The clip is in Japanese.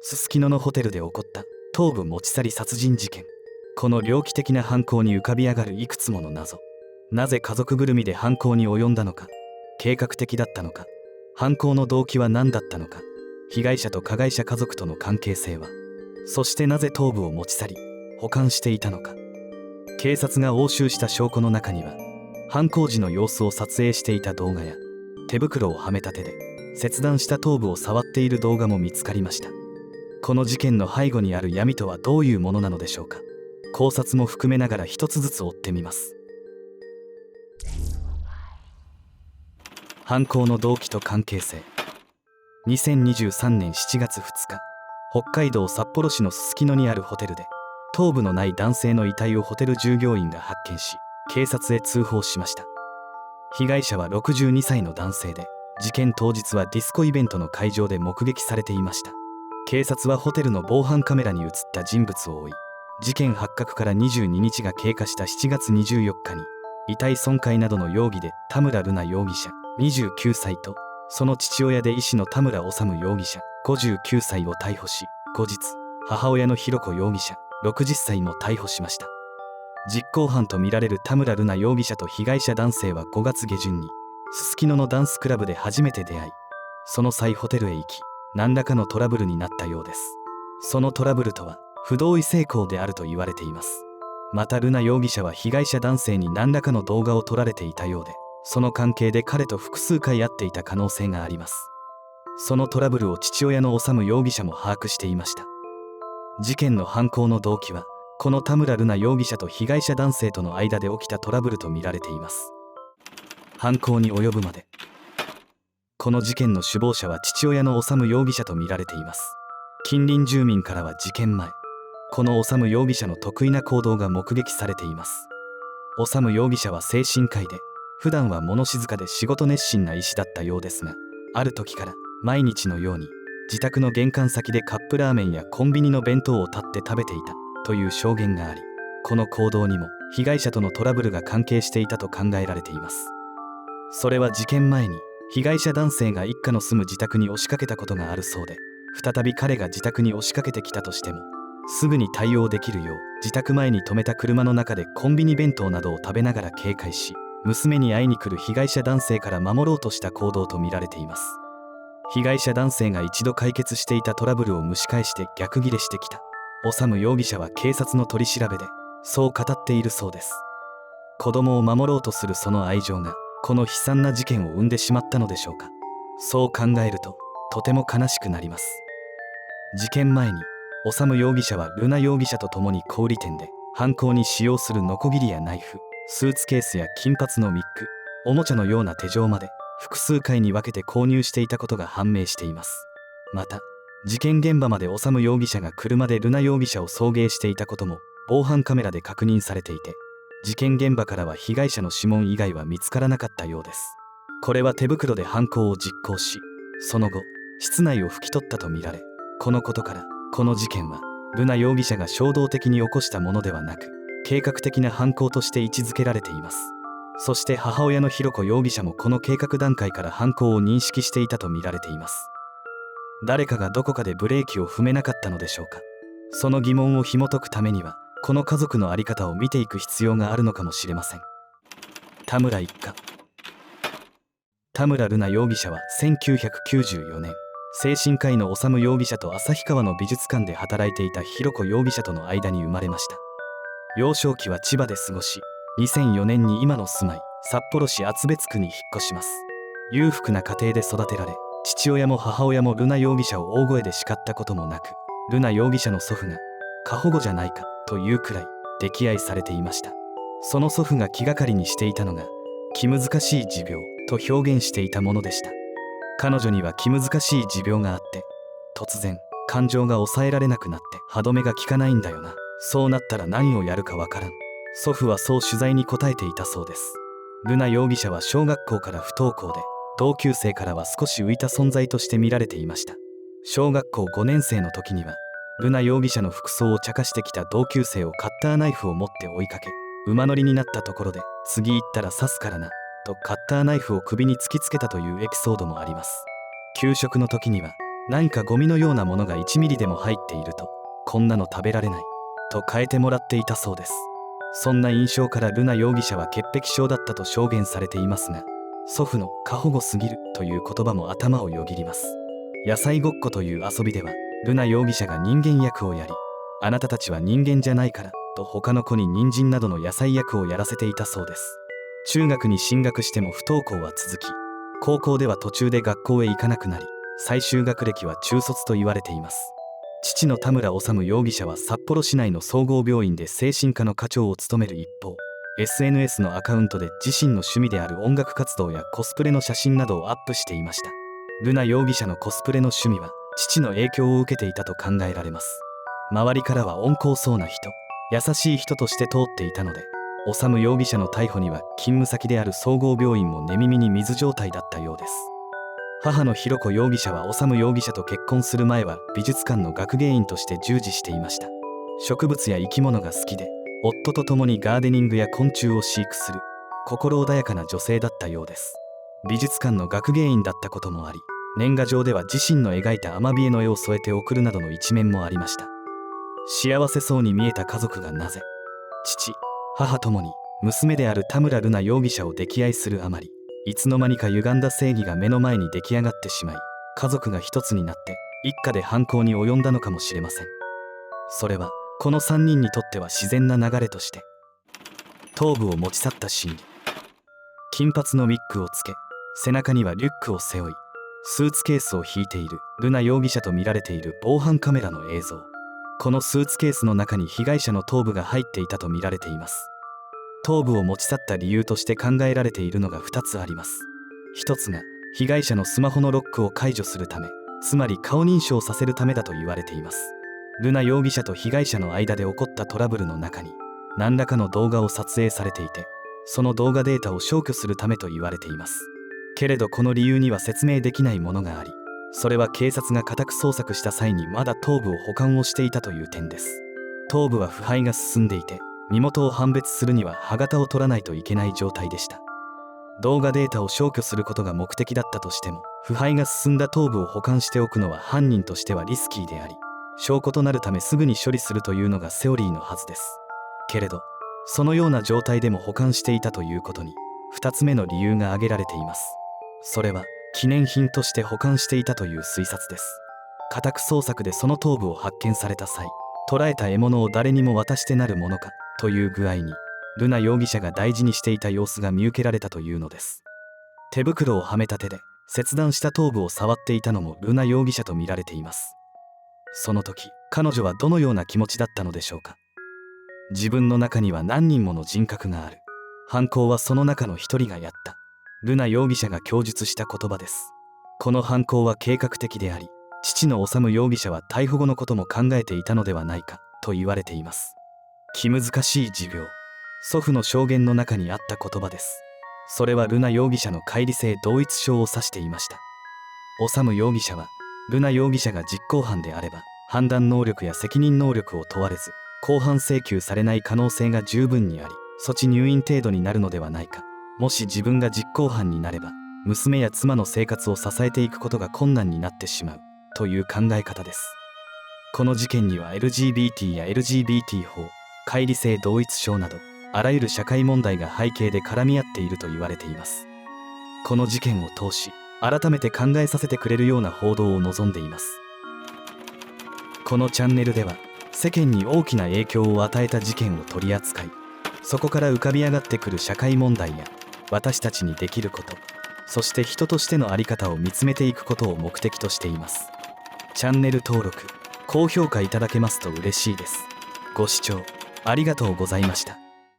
すすきののホテルで起こった頭部持ち去り殺人事件。この猟奇的な犯行に浮かび上がるいくつもの謎。なぜ家族ぐるみで犯行に及んだのか。計画的だったのか。犯行の動機は何だったのか。被害者と加害者家族との関係性は。そしてなぜ頭部を持ち去り保管していたのか。警察が押収した証拠の中には、犯行時の様子を撮影していた動画や手袋をはめた手で切断した頭部を触っている動画も見つかりました。この事件の背後にある闇とはどういうものなのでしょうか。考察も含めながら一つずつ追ってみます。犯行の動機と関係性。2023年7月2日、北海道札幌市のすすきのにあるホテルで頭部のない男性の遺体をホテル従業員が発見し、警察へ通報しました。被害者は62歳の男性で、事件当日はディスコイベントの会場で目撃されていました。警察はホテルの防犯カメラに映った人物を追い、事件発覚から22日が経過した7月24日に遺体損壊などの容疑で田村瑠奈容疑者29歳とその父親で医師の田村修容疑者59歳を逮捕し、後日母親の弘子容疑者60歳も逮捕しました。実行犯とみられる田村瑠奈容疑者と被害者男性は5月下旬にすすきののダンスクラブで初めて出会い、その際ホテルへ行き何らかのトラブルになったようです。そのトラブルとは不同意性交であると言われています。また瑠奈容疑者は被害者男性に何らかの動画を撮られていたようで、その関係で彼と複数回会っていた可能性があります。そのトラブルを父親の修容疑者も把握していました。事件の犯行の動機はこの田村瑠奈容疑者と被害者男性との間で起きたトラブルとみられています。犯行に及ぶまで。この事件の首謀者は父親の修容疑者とみられています。近隣住民からは事件前、この修容疑者の特異な行動が目撃されています。修容疑者は精神科医で、普段は物静かで仕事熱心な医師だったようですが、ある時から毎日のように自宅の玄関先でカップラーメンやコンビニの弁当を立って食べていたという証言があり、この行動にも被害者とのトラブルが関係していたと考えられています。それは事件前に被害者男性が一家の住む自宅に押しかけたことがあるそうで、再び彼が自宅に押しかけてきたとしてもすぐに対応できるよう自宅前に止めた車の中でコンビニ弁当などを食べながら警戒し、娘に会いに来る被害者男性から守ろうとした行動とみられています。被害者男性が一度解決していたトラブルを蒸し返して逆ギレしてきた修容疑者は警察の取り調べでそう語っているそうです。子供を守ろうとするその愛情がこの悲惨な事件を生んでしまったのでしょうか。そう考えるととても悲しくなります。事件前に修容疑者は瑠奈容疑者と共に小売店で犯行に使用するノコギリやナイフ、スーツケースや金髪のウィッグ、おもちゃのような手錠まで複数回に分けて購入していたことが判明しています。また事件現場まで修容疑者が車で瑠奈容疑者を送迎していたことも防犯カメラで確認されていて、事件現場からは被害者の指紋以外は見つからなかったようです。これは手袋で犯行を実行し、その後室内を拭き取ったとみられ、このことからこの事件は瑠奈容疑者が衝動的に起こしたものではなく計画的な犯行として位置づけられています。そして母親の弘子容疑者もこの計画段階から犯行を認識していたとみられています。誰かがどこかでブレーキを踏めなかったのでしょうか。その疑問を紐解くためにはこの家族の在り方を見ていく必要があるのかもしれません。田村一家。田村瑠奈容疑者は1994年精神科医の修容疑者と旭川の美術館で働いていた弘子容疑者との間に生まれました。幼少期は千葉で過ごし、2004年に今の住まい札幌市厚別区に引っ越します。裕福な家庭で育てられ、父親も母親も瑠奈容疑者を大声で叱ったこともなく、瑠奈容疑者の祖父が過保護じゃないかというくらい溺愛されていました。その祖父が気がかりにしていたのが気難しい持病と表現していたものでした。彼女には気難しい持病があって、突然感情が抑えられなくなって歯止めが効かないんだよな。そうなったら何をやるかわからん。祖父はそう取材に答えていたそうです。瑠奈容疑者は小学校から不登校で、同級生からは少し浮いた存在として見られていました。小学校5年生の時には瑠奈容疑者の服装を茶化してきた同級生をカッターナイフを持って追いかけ、馬乗りになったところで次行ったら刺すからなとカッターナイフを首に突きつけたというエピソードもあります。給食の時には何かゴミのようなものが1ミリでも入っていると、こんなの食べられないと変えてもらっていたそうです。そんな印象から瑠奈容疑者は潔癖症だったと証言されていますが、祖父の過保護すぎるという言葉も頭をよぎります。野菜ごっこという遊びでは瑠奈容疑者が人間役をやり、あなたたちは人間じゃないからと他の子に人参などの野菜役をやらせていたそうです。中学に進学しても不登校は続き、高校では途中で学校へ行かなくなり、最終学歴は中卒と言われています。父の田村修容疑者は札幌市内の総合病院で精神科の科長を務める一方、SNS のアカウントで自身の趣味である音楽活動やコスプレの写真などをアップしていました。瑠奈容疑者のコスプレの趣味は父の影響を受けていたと考えられます。周りからは温厚そうな人、優しい人として通っていたので、修容疑者の逮捕には勤務先である総合病院も寝耳に水状態だったようです。母の弘子容疑者は修容疑者と結婚する前は美術館の学芸員として従事していました。植物や生き物が好きで、夫と共にガーデニングや昆虫を飼育する心穏やかな女性だったようです。美術館の学芸員だったこともあり、年賀状では自身の描いたアマビエの絵を添えて送るなどの一面もありました。幸せそうに見えた家族がなぜ父、母ともに娘である田村瑠奈容疑者を溺愛するあまり、いつの間にか歪んだ正義が目の前に出来上がってしまい、家族が一つになって一家で犯行に及んだのかもしれません。それはこの3人にとっては自然な流れとして、頭部を持ち去った心理。金髪のウィッグをつけ、背中にはリュックを背負い、スーツケースを引いている瑠奈容疑者と見られている防犯カメラの映像。このスーツケースの中に被害者の頭部が入っていたと見られています。頭部を持ち去った理由として考えられているのが2つあります。1つが被害者のスマホのロックを解除するため、つまり顔認証させるためだと言われています。瑠奈容疑者と被害者の間で起こったトラブルの中に何らかの動画を撮影されていて、その動画データを消去するためと言われています。けれどこの理由には説明できないものがあり、それは警察が家宅捜索した際にまだ頭部を保管をしていたという点です。頭部は腐敗が進んでいて、身元を判別するには歯型を取らないといけない状態でした。動画データを消去することが目的だったとしても、腐敗が進んだ頭部を保管しておくのは犯人としてはリスキーであり、証拠となるためすぐに処理するというのがセオリーのはずです。けれどそのような状態でも保管していたということに2つ目の理由が挙げられています。それは記念品として保管していたという推察です。家宅捜索でその頭部を発見された際、捉えた獲物を誰にも渡してなるものかという具合に瑠奈容疑者が大事にしていた様子が見受けられたというのです。手袋をはめた手で切断した頭部を触っていたのも瑠奈容疑者と見られています。その時彼女はどのような気持ちだったのでしょうか。自分の中には何人もの人格がある。犯行はその中の一人がやった。瑠奈容疑者が供述した言葉です。この犯行は計画的であり、父の修容疑者は逮捕後のことも考えていたのではないかと言われています。気難しい持病。祖父の証言の中にあった言葉です。それは瑠奈容疑者の乖離性同一症を指していました。修容疑者は瑠奈容疑者が実行犯であれば判断能力や責任能力を問われず公判請求されない可能性が十分にあり、措置入院程度になるのではないか。もし自分が実行犯になれば娘や妻の生活を支えていくことが困難になってしまうという考え方です。この事件には LGBT や LGBT 法、乖離性同一症などあらゆる社会問題が背景で絡み合っていると言われています。この事件を通し改めて考えさせてくれるような報道を望んでいます。このチャンネルでは世間に大きな影響を与えた事件を取り扱い、そこから浮かび上がってくる社会問題や私たちにできること、そして人としての在り方を見つめていくことを目的としています。チャンネル登録、高評価いただけますと嬉しいです。ご視聴ありがとうございました。